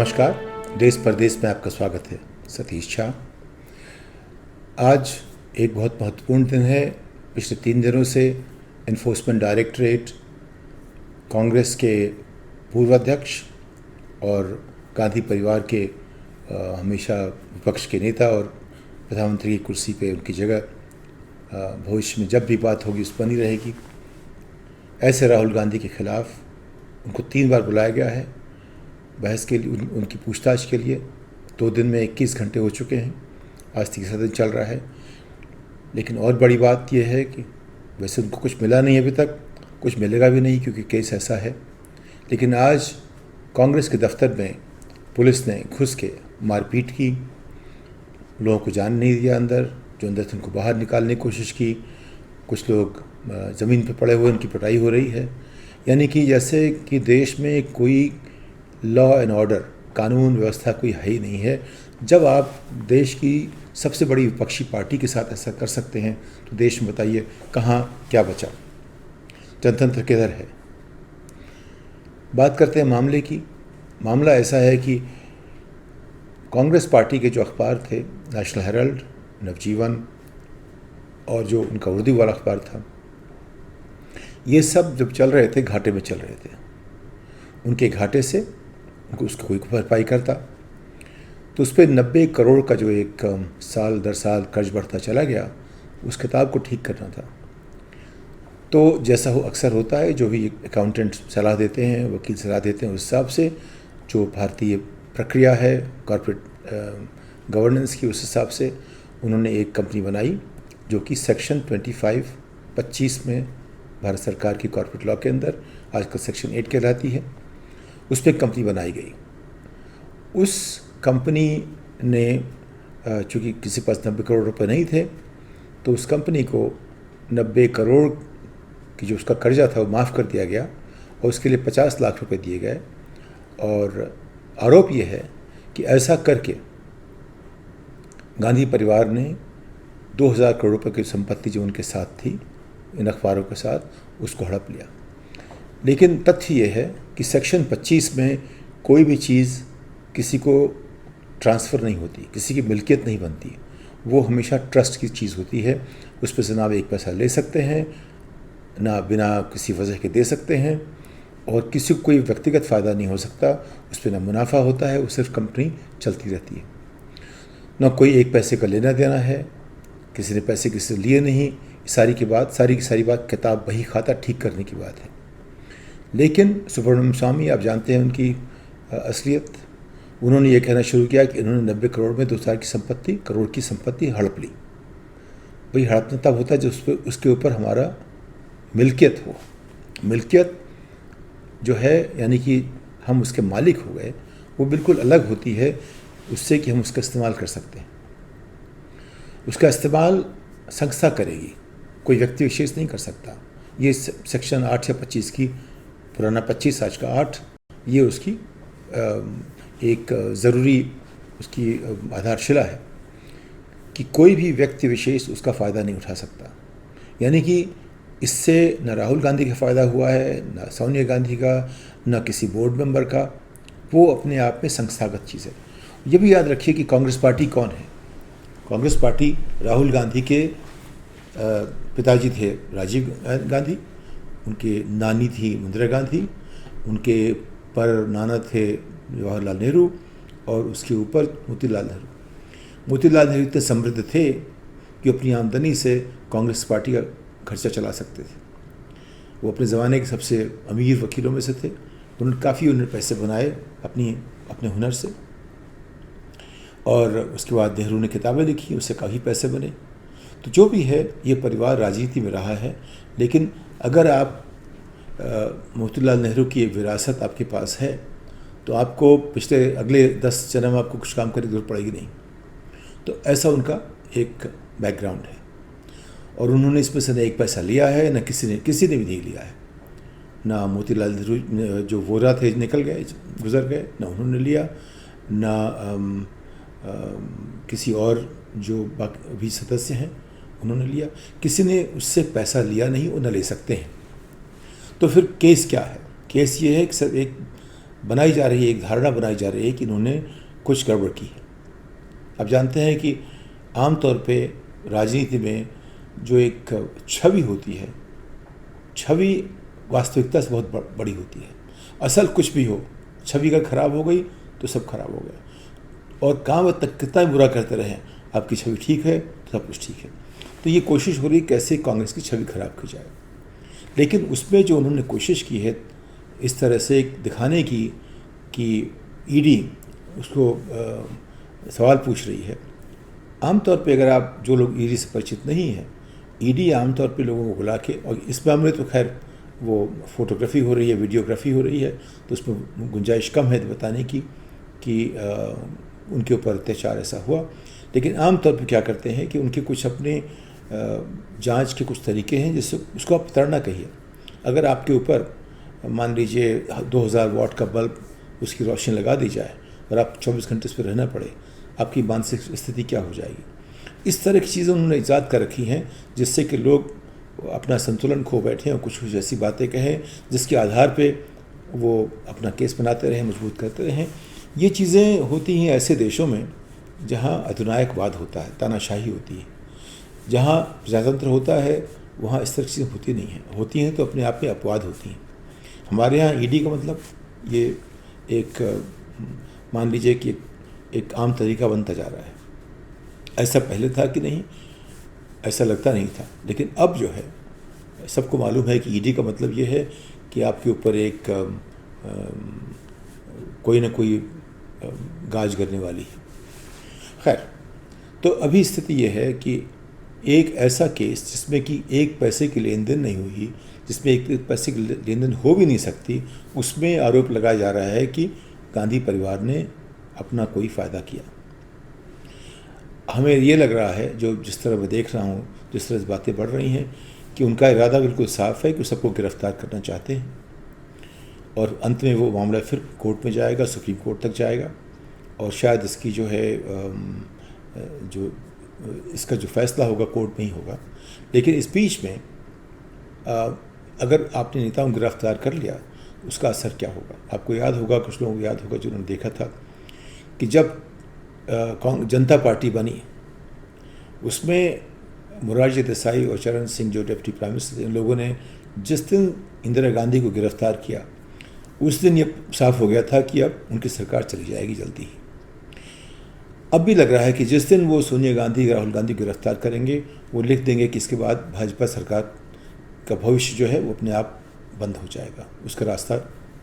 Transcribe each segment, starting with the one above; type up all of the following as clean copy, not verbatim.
नमस्कार। देश परदेश में आपका स्वागत है। सतीश झा। आज एक बहुत महत्वपूर्ण दिन है। पिछले 3 दिनों से इन्फोर्समेंट डायरेक्टरेट, कांग्रेस के पूर्व अध्यक्ष और गांधी परिवार के हमेशा विपक्ष के नेता और प्रधानमंत्री की कुर्सी पे उनकी जगह भविष्य में जब भी बात होगी उस बनी रहेगी, ऐसे राहुल गांधी के खिलाफ उनको 3 बार बुलाया गया है बहस के लिए, उनकी पूछताछ के लिए। 2 दिन में 21 घंटे हो चुके हैं। आज तीसरा दिन चल रहा है। लेकिन और बड़ी बात यह है कि वैसे उनको कुछ मिला नहीं अभी तक, कुछ मिलेगा भी नहीं क्योंकि केस ऐसा है। लेकिन आज कांग्रेस के दफ्तर में पुलिस ने घुस के मारपीट की, लोगों को जाने नहीं दिया अंदर, जो अंदर थे उनको बाहर निकालने की कोशिश की। कुछ लोग ज़मीन पर पड़े हुए, उनकी पिटाई हो रही है। यानी कि जैसे कि देश में कोई लॉ एंड ऑर्डर, कानून व्यवस्था कोई है ही नहीं है। जब आप देश की सबसे बड़ी विपक्षी पार्टी के साथ ऐसा कर सकते हैं तो देश में बताइए कहाँ क्या बचा, जनतंत्र किधर है। बात करते हैं मामले की। मामला ऐसा है कि कांग्रेस पार्टी के जो अखबार थे, नेशनल हेराल्ड, नवजीवन और जो उनका उर्दू वाला अखबार था, ये सब जब चल रहे थे घाटे में चल रहे थे। उनके घाटे से उनको उसकी कोई भरपाई करता तो उस पर 90 करोड़ का जो एक साल दर साल कर्ज बढ़ता चला गया, उस किताब को ठीक करना था। तो जैसा हो अक्सर होता है, जो भी अकाउंटेंट सलाह देते हैं, वकील सलाह देते हैं, उस हिसाब से जो भारतीय प्रक्रिया है कॉर्पोरेट गवर्नेंस की, उस हिसाब से उन्होंने एक कंपनी बनाई जो कि सेक्शन 25 में भारत सरकार की कॉर्पोरेट लॉ के अंदर आजकल सेक्शन 8 कहलाती है, उस पर कंपनी बनाई गई। उस कंपनी ने चूँकि किसी पास 90 करोड़ रुपए नहीं थे तो उस कंपनी को 90 करोड़ की जो उसका कर्जा था वो माफ़ कर दिया गया और उसके लिए 50 लाख रुपए दिए गए। और आरोप ये है कि ऐसा करके गांधी परिवार ने 2000 करोड़ रुपए की संपत्ति जो उनके साथ थी इन अखबारों के साथ, उसको हड़प लिया। लेकिन तथ्य ये है कि सेक्शन 25 में कोई भी चीज़ किसी को ट्रांसफ़र नहीं होती, किसी की मिल्कियत नहीं बनती। वो हमेशा ट्रस्ट की चीज़ होती है। उस पर से ना एक पैसा ले सकते हैं, ना बिना किसी वजह के दे सकते हैं, और किसी को कोई व्यक्तिगत फ़ायदा नहीं हो सकता। उस पर ना मुनाफा होता है, वो सिर्फ कंपनी चलती रहती है। ना कोई एक पैसे का लेना देना है, किसी ने पैसे किसी से लिए नहीं। सारी की सारी बात किताब बही खाता ठीक करने की बात है। लेकिन सुब्रमण्यम स्वामी, आप जानते हैं उनकी असलियत, उन्होंने ये कहना शुरू किया कि इन्होंने 90 करोड़ में 2 करोड़ की संपत्ति हड़प ली। भाई हड़पना तब होता है जब उसके ऊपर हमारा मिल्कियत हो। मिल्कियत जो है यानी कि हम उसके मालिक हो गए, वो बिल्कुल अलग होती है उससे कि हम उसका इस्तेमाल कर सकते हैं। उसका इस्तेमाल संस्था करेगी, कोई व्यक्ति विशेष नहीं कर सकता। ये सेक्शन 8 या 25 की, पुराना 25 आज का 8, ये उसकी एक ज़रूरी उसकी आधारशिला है कि कोई भी व्यक्ति विशेष उसका फ़ायदा नहीं उठा सकता। यानी कि इससे न राहुल गांधी का फ़ायदा हुआ है, न सोनिया गांधी का, न किसी बोर्ड मेंबर का। वो अपने आप में संस्थागत चीज़ है। ये भी याद रखिए कि कांग्रेस पार्टी कौन है। कांग्रेस पार्टी राहुल गांधी के पिताजी थे राजीव गांधी, उनके नानी थी इंदिरा गांधी, उनके पर नाना थे जवाहरलाल नेहरू और उसके ऊपर मोतीलाल नेहरू। मोतीलाल नेहरू इतने समृद्ध थे कि अपनी आमदनी से कांग्रेस पार्टी का खर्चा चला सकते थे। वो अपने ज़माने के सबसे अमीर वकीलों में से थे। उन्होंने पैसे बनाए अपने हुनर से, और उसके बाद नेहरू ने किताबें लिखी, उससे काफ़ी पैसे बने। तो जो भी है, ये परिवार राजनीति में रहा है। लेकिन अगर आप मोतीलाल नेहरू की एक विरासत आपके पास है तो आपको अगले 10 जन्म आपको कुछ काम करने की जरूरत पड़ेगी नहीं। तो ऐसा उनका एक बैकग्राउंड है। और उन्होंने इसमें से न एक पैसा लिया है, न किसी ने भी नहीं लिया है। ना मोतीलाल नेहरू जो वोरा थे गुजर गए, ना उन्होंने लिया, ना किसी और जो बाकी भी सदस्य हैं उन्होंने लिया। किसी ने उससे पैसा लिया नहीं और न ले सकते हैं। तो फिर केस क्या है? केस ये है कि सर एक बनाई जा रही है, एक धारणा बनाई जा रही है कि इन्होंने कुछ गड़बड़ की है। अब जानते हैं कि आम तौर पे राजनीति में जो एक छवि होती है, छवि वास्तविकता से बहुत बड़ी होती है। असल कुछ भी हो, छवि अगर खराब हो गई तो सब खराब हो गया। और काम तक कितना बुरा करते रहें, आपकी छवि ठीक है तो सब कुछ ठीक है। तो ये कोशिश हो रही कैसे कांग्रेस की छवि खराब की जाए। लेकिन उसमें जो उन्होंने कोशिश की है इस तरह से दिखाने की कि ईडी उसको सवाल पूछ रही है। आमतौर पे अगर आप जो लोग ईडी से परिचित नहीं हैं, ईडी आमतौर पे लोगों को बुला के, और इस मामले तो खैर वो फोटोग्राफी हो रही है, वीडियोग्राफी हो रही है, तो उसमें गुंजाइश कम है बताने की कि उनके ऊपर अत्याचार ऐसा हुआ। लेकिन आमतौर पे क्या करते हैं कि उनके कुछ अपने जांच के कुछ तरीके हैं जिससे उसको आप वितरणा कहिए। अगर आपके ऊपर मान लीजिए 2000 वाट का बल्ब उसकी रोशनी लगा दी जाए और आप 24 घंटे उस पर रहना पड़े, आपकी मानसिक स्थिति क्या हो जाएगी। इस तरह की चीज़ें उन्होंने ईजाद कर रखी हैं जिससे कि लोग अपना संतुलन खो बैठें और कुछ कुछ ऐसी बातें कहें जिसके आधार पे वो अपना केस बनाते रहें, मजबूत करते रहें। ये चीज़ें होती हैं ऐसे देशों में जहाँ अधिनायकवाद होता है, तानाशाही होती है। जहाँ प्रजातंत्र होता है वहाँ इस तरह की चीज़ें होती नहीं हैं, होती हैं तो अपने आप में अपवाद होती हैं। हमारे यहाँ ईडी का मतलब ये एक मान लीजिए कि एक आम तरीका बनता जा रहा है। ऐसा पहले था कि नहीं, ऐसा लगता नहीं था, लेकिन अब जो है सबको मालूम है कि ईडी का मतलब ये है कि आपके ऊपर एक कोई ना कोई गाज करने वाली है। खैर, तो अभी स्थिति ये है कि एक ऐसा केस जिसमें कि एक पैसे की लेन देन नहीं हुई, जिसमें एक पैसे की लेन देन हो भी नहीं सकती, उसमें आरोप लगाया जा रहा है कि गांधी परिवार ने अपना कोई फ़ायदा किया। हमें ये लग रहा है, जो जिस तरह मैं देख रहा हूँ, जिस तरह से बातें बढ़ रही हैं, कि उनका इरादा बिल्कुल साफ है कि सबको गिरफ्तार करना चाहते हैं और अंत में वो मामला फिर कोर्ट में जाएगा, सुप्रीम कोर्ट तक जाएगा और शायद इसकी जो है जो इसका जो फैसला होगा कोर्ट में ही होगा। लेकिन इस बीच में अगर आपने नेताओं को गिरफ्तार कर लिया उसका असर क्या होगा। आपको याद होगा, कुछ लोगों को याद होगा जिन्होंने देखा था कि जब जनता पार्टी बनी उसमें मोरारजी देसाई और चरण सिंह जो डिप्टी प्राइम मिनिस्टर थे, इन लोगों ने जिस दिन इंदिरा गांधी को गिरफ्तार किया उस दिन ये साफ हो गया था कि अब उनकी सरकार चली जाएगी जल्दी ही। अब भी लग रहा है कि जिस दिन वो सोनिया गांधी, राहुल गांधी को गिरफ्तार करेंगे वो लिख देंगे कि इसके बाद भाजपा सरकार का भविष्य जो है वो अपने आप बंद हो जाएगा, उसका रास्ता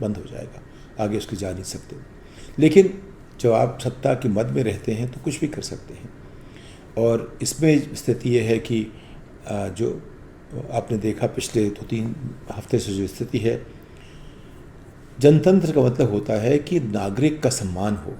बंद हो जाएगा, आगे उसके जा नहीं सकते। लेकिन जब आप सत्ता की मद में रहते हैं तो कुछ भी कर सकते हैं। और इसमें स्थिति ये है कि जो आपने देखा पिछले 2-3 हफ्ते से जो स्थिति है, जनतंत्र का मतलब होता है कि नागरिक का सम्मान हो।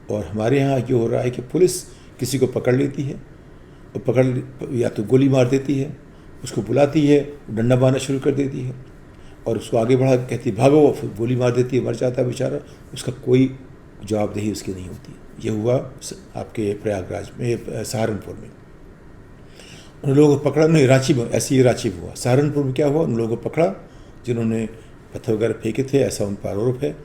और हमारे यहाँ ये हो रहा है कि पुलिस किसी को पकड़ लेती है और पकड़ या तो गोली मार देती है, उसको बुलाती है, डंडा मारना शुरू कर देती है और उसको आगे बढ़ा कहती है भागो, फिर गोली मार देती है, मर जाता है बेचारा, उसका कोई जवाबदेही उसकी नहीं होती। ये हुआ आपके प्रयागराज में, सहारनपुर में। उन लोगों को पकड़ा, नहीं रांची में, ऐसे ही रांची में हुआ। सहारनपुर में क्या हुआ, उन लोगों को पकड़ा जिन्होंने पत्थर वगैरह फेंके थे, ऐसा उन पर आरोप है।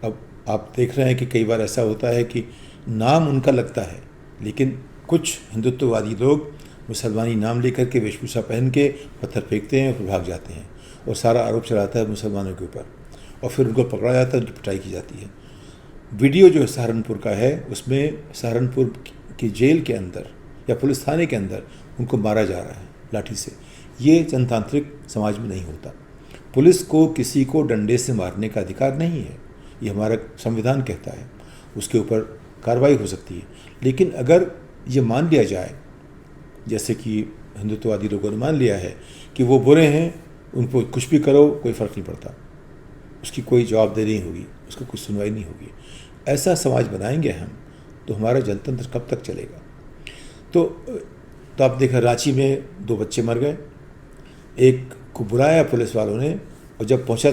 अब आप देख रहे हैं कि कई बार ऐसा होता है कि नाम उनका लगता है लेकिन कुछ हिंदुत्ववादी लोग मुसलमानी नाम लेकर के वेशभूषा पहन के पत्थर फेंकते हैं और फिर भाग जाते हैं और सारा आरोप चलाता है मुसलमानों के ऊपर और फिर उनको पकड़ा जाता है, उनकी पिटाई की जाती है। वीडियो जो सहारनपुर का है उसमें सहारनपुर की जेल के अंदर या पुलिस थाने के अंदर उनको मारा जा रहा है लाठी से। ये जनतांत्रिक समाज में नहीं होता। पुलिस को किसी को डंडे से मारने का अधिकार नहीं है, ये हमारा संविधान कहता है, उसके ऊपर कार्रवाई हो सकती है। लेकिन अगर ये मान लिया जाए, जैसे कि हिंदुत्ववादी लोगों ने मान लिया है कि वो बुरे हैं, उनको कुछ भी करो कोई फ़र्क नहीं पड़ता, उसकी कोई जवाबदेही नहीं होगी, उसकी कुछ सुनवाई नहीं होगी, ऐसा समाज बनाएंगे हम तो हमारा जनतंत्र कब तक चलेगा। तो आप देखा रांची में 2 बच्चे मर गए, एक को बुलाया पुलिस वालों ने और जब पहुंचा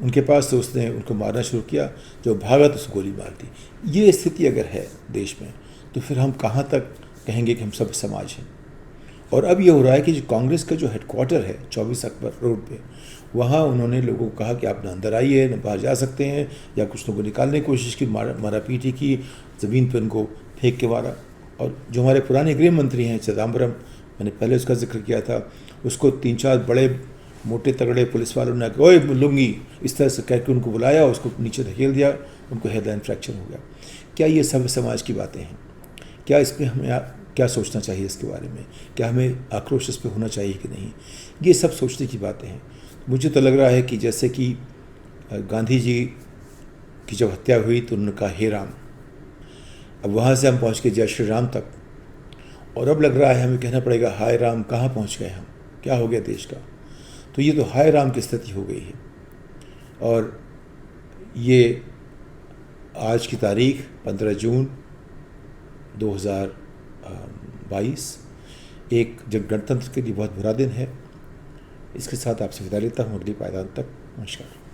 उनके पास तो उसने उनको मारना शुरू किया, जो भागा तो उसको गोली मार दी। ये स्थिति अगर है देश में तो फिर हम कहाँ तक कहेंगे कि हम सब समाज हैं। और अब ये हो रहा है कि जो कांग्रेस का जो हेडक्वार्टर है 24 अकबर रोड पे, वहाँ उन्होंने लोगों को कहा कि आप न अंदर आइए न बाहर जा सकते हैं, या कुछ लोगों को निकालने की कोशिश की, मारा पीटी की, ज़मीन पर उनको फेंक के मारा। और जो हमारे पुराने गृह मंत्री हैं चिदम्बरम, मैंने पहले उसका जिक्र किया था, उसको 3-4 बड़े मोटे तगड़े पुलिस वालों ने ओए लुंगी इस तरह से कह के उनको बुलाया, उसको नीचे धकेल दिया, उनको हेडलाइन फ्रैक्चर हो गया। क्या ये सब समाज की बातें हैं? क्या इस पर हमें क्या सोचना चाहिए इसके बारे में? क्या हमें आक्रोश इस पर होना चाहिए कि नहीं? ये सब सोचने की बातें हैं। मुझे तो लग रहा है कि जैसे कि गांधी जी की जब हत्या हुई तो उन्होंने कहा हे राम, अब वहाँ से हम पहुँच के जय श्री राम तक, और अब लग रहा है हमें कहना पड़ेगा हाय राम, कहाँ पहुँच गए हम, क्या हो गया देश का? तो ये तो हाय राम की स्थिति हो गई है। और ये आज की तारीख 15 जून 2022 एक जब गणतंत्र के लिए बहुत बुरा दिन है। इसके साथ आपसे विदा लेता हूँ अगली पायदान तक। नमस्कार।